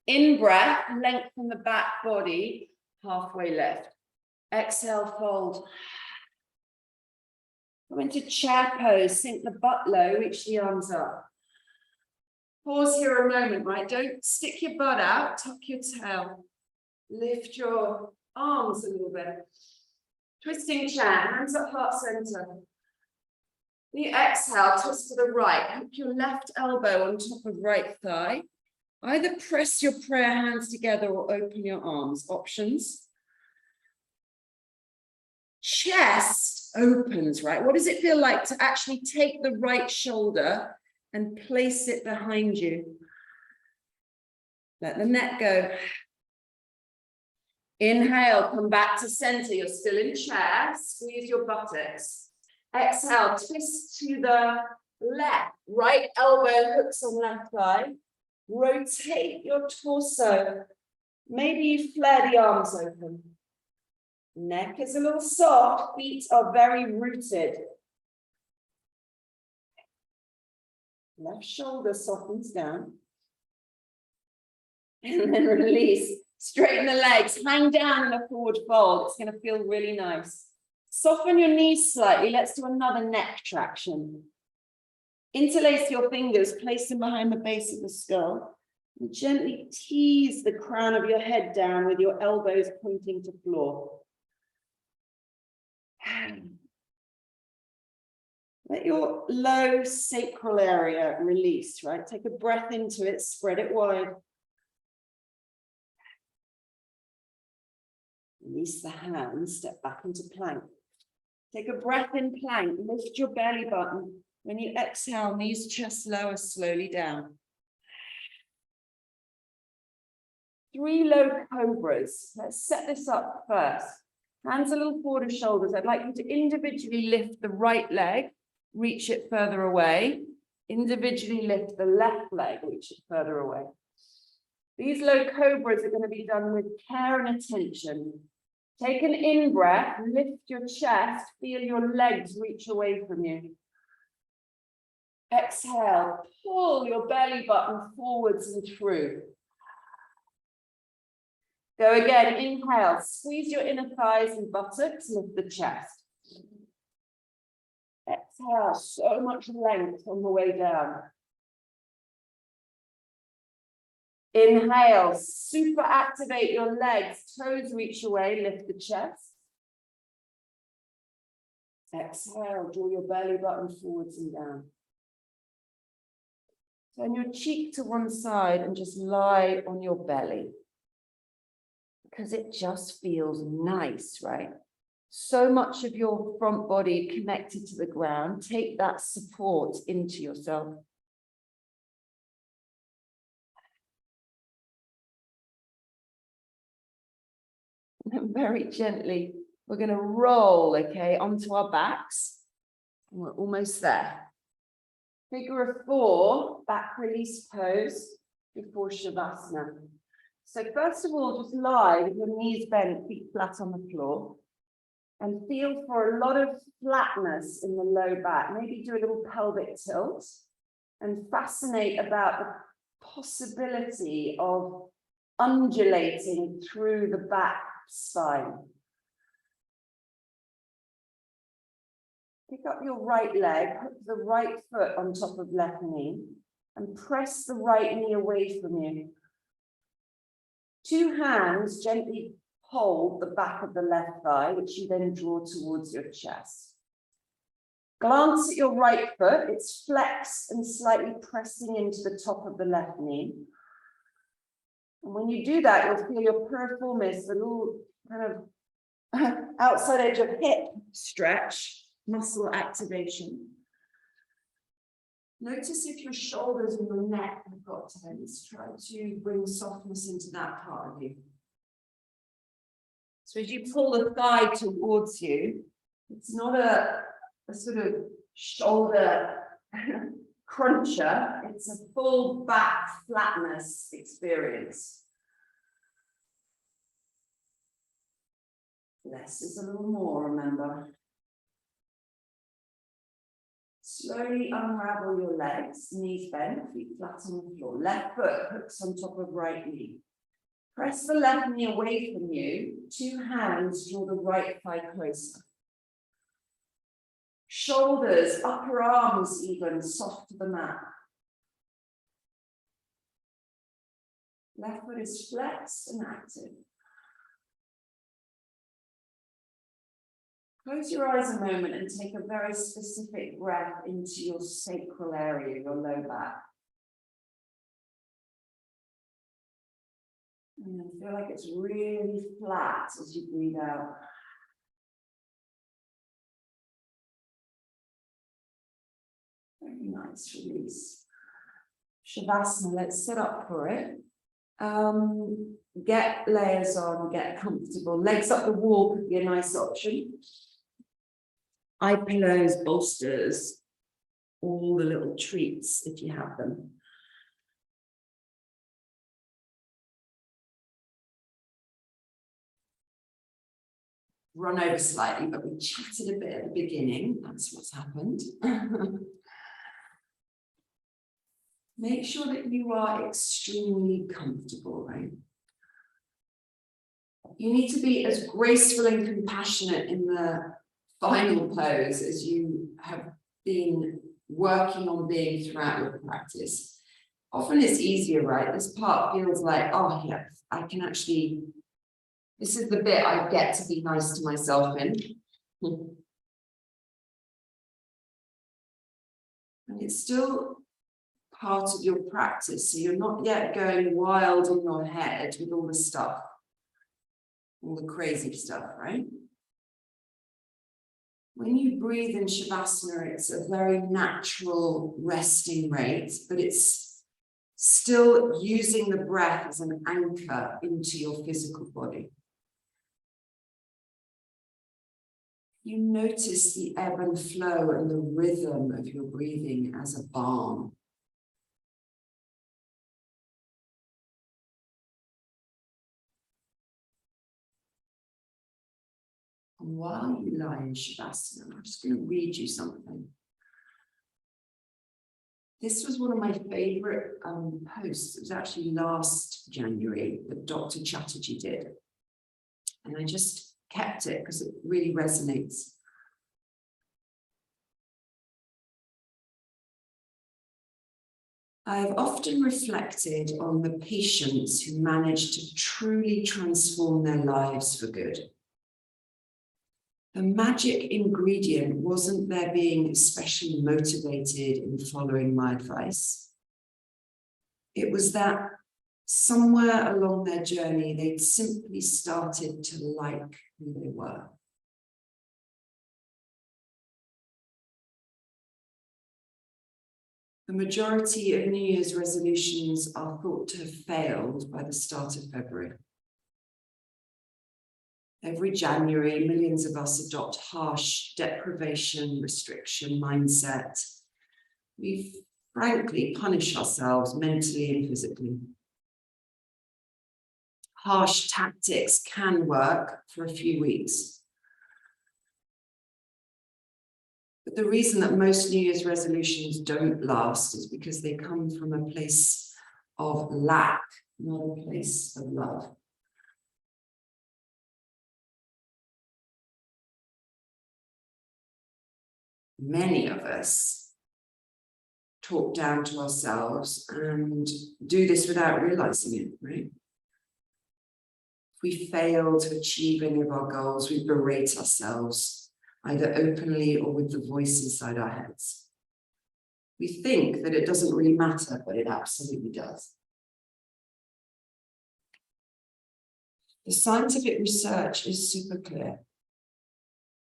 In breath, lengthen the back body, halfway lift. Exhale, fold. Go into chair pose, sink the butt low, reach the arms up. Pause here a moment, right? Don't stick your butt out, tuck your tail. Lift your arms a little bit. Twisting chair, hands at heart center. When you exhale, twist to the right. Hook your left elbow on top of right thigh. Either press your prayer hands together or open your arms. Options. Chest opens, right? What does it feel like to actually take the right shoulder and place it behind you? Let the neck go. Inhale, come back to center. You're still in chair. Squeeze your buttocks. Exhale, twist to the left. Right elbow hooks on left thigh. Rotate your torso. Maybe you flare the arms open. Neck is a little soft, feet are very rooted. Left shoulder softens down. And then release. Straighten the legs, hang down in a forward fold. It's going to feel really nice. Soften your knees slightly. Let's do another neck traction. Interlace your fingers, place them behind the base of the skull. And gently tease the crown of your head down with your elbows pointing to floor. Let your low sacral area release, right? Take a breath into it, spread it wide. Release the hands, step back into plank. Take a breath in plank, lift your belly button. When you exhale, knees, chest lower slowly down. 3 low cobras. Let's set this up first. Hands a little forward of shoulders. I'd like you to individually lift the right leg, reach it further away. Individually lift the left leg, reach it further away. These low cobras are going to be done with care and attention. Take an in-breath, lift your chest, feel your legs reach away from you. Exhale, pull your belly button forwards and through. Go again, inhale, squeeze your inner thighs and buttocks, lift the chest. Exhale, so much length on the way down. Inhale, super activate your legs, toes reach away, lift the chest. Exhale, draw your belly button forwards and down. Turn your cheek to one side and just lie on your belly. Because it just feels nice, right? So much of your front body connected to the ground. Take that support into yourself. And very gently, we're going to roll, okay, onto our backs. And we're almost there. Figure of 4, back release pose before Shavasana. So first of all, just lie with your knees bent, feet flat on the floor. And feel for a lot of flatness in the low back. Maybe do a little pelvic tilt. And fascinate about the possibility of undulating through the back spine. Pick up your right leg, put the right foot on top of left knee, and press the right knee away from you. 2 hands gently hold the back of the left thigh, which you then draw towards your chest. Glance at your right foot, it's flexed and slightly pressing into the top of the left knee. And when you do that, you'll feel your piriformis, the little kind of outside edge of hip stretch, muscle activation. Notice if your shoulders and your neck have got tense. Try to bring softness into that part of you. So as you pull the thigh towards you, it's not a sort of shoulder cruncher, it's a full back flatness experience. Less is a little more, remember. Slowly unravel your legs, knees bent, feet flat on the floor. Left foot hooks on top of right knee. Press the left knee away from you. 2 hands draw the right thigh closer. Shoulders, upper arms even, soft to the mat. Left foot is flexed and active. Close your eyes a moment and take a very specific breath into your sacral area, your low back. And then feel like it's really flat as you breathe out. Very nice release. Shavasana, let's set up for it. Get layers on, get comfortable. Legs up the wall could be a nice option. Eye pillows, bolsters, all the little treats if you have them. Run over slightly, but we chatted a bit at the beginning. That's what's happened. Make sure that you are extremely comfortable, right? You need to be as graceful and compassionate in the final pose as you have been working on being throughout your practice. Often it's easier, right? This part feels like, oh yeah, I can actually, this is the bit I get to be nice to myself in. And it's still part of your practice, so you're not yet going wild in your head with all the stuff, all the crazy stuff, right? When you breathe in Shavasana, it's a very natural resting rate, but it's still using the breath as an anchor into your physical body. You notice the ebb and flow and the rhythm of your breathing as a balm. And while you lie in Shavasana, I'm just going to read you something. This was one of my favorite posts. It was actually last January that Dr. Chatterjee did. And I just kept it because it really resonates. I have often reflected on the patients who manage to truly transform their lives for good. The magic ingredient wasn't their being especially motivated in following my advice. It was that somewhere along their journey, they'd simply started to like who they were. The majority of New Year's resolutions are thought to have failed by the start of February. Every January, millions of us adopt harsh deprivation, restriction mindset. We frankly punish ourselves mentally and physically. Harsh tactics can work for a few weeks. But the reason that most New Year's resolutions don't last is because they come from a place of lack, not a place of love. Many of us talk down to ourselves and do this without realizing it, right? If we fail to achieve any of our goals, we berate ourselves, either openly or with the voice inside our heads. We think that it doesn't really matter, but it absolutely does. The scientific research is super clear.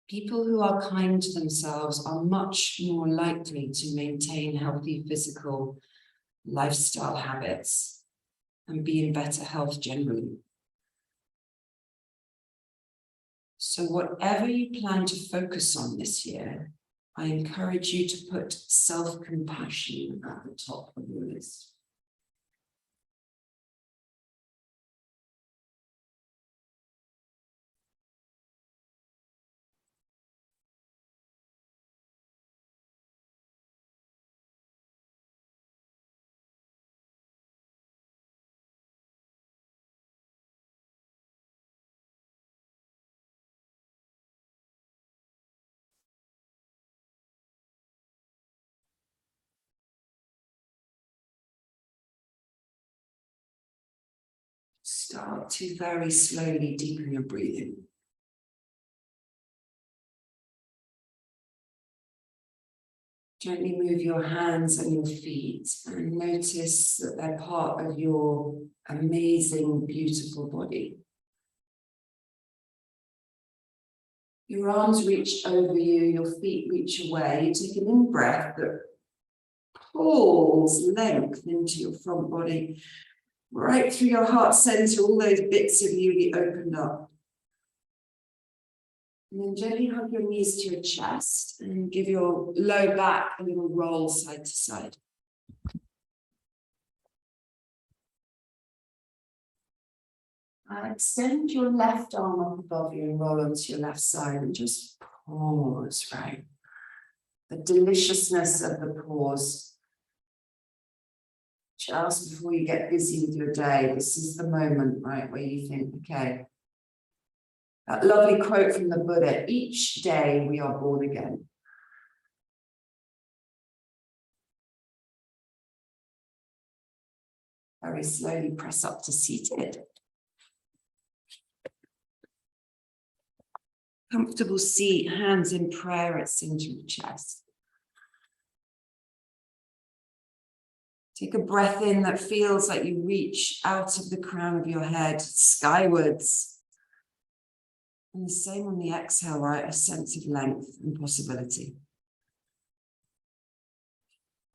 People who are kind to themselves are much more likely to maintain healthy physical lifestyle habits and be in better health generally. So whatever you plan to focus on this year, I encourage you to put self-compassion at the top of your list. Start to very slowly deepen your breathing. Gently move your hands and your feet and notice that they're part of your amazing, beautiful body. Your arms reach over you, your feet reach away. You take an in-breath that pulls length into your front body, right through your heart center, all those bits of you be opened up. And then gently hug your knees to your chest and give your low back a little roll side to side. Extend your left arm up above you and roll onto your left side and just pause, right? The deliciousness of the pause. Just before you get busy with your day, this is the moment, right, where you think, okay, that lovely quote from the Buddha, each day we are born again. Very slowly press up to seated. Comfortable seat, hands in prayer at center of chest. Take a breath in that feels like you reach out of the crown of your head skywards. And the same on the exhale, right? A sense of length and possibility.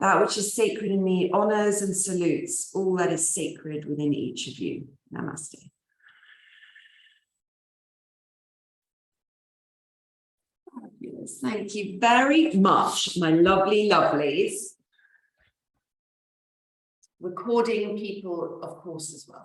That which is sacred in me honors and salutes all that is sacred within each of you. Namaste. Fabulous. Thank you very much, my lovely lovelies. Recording people, of course, as well.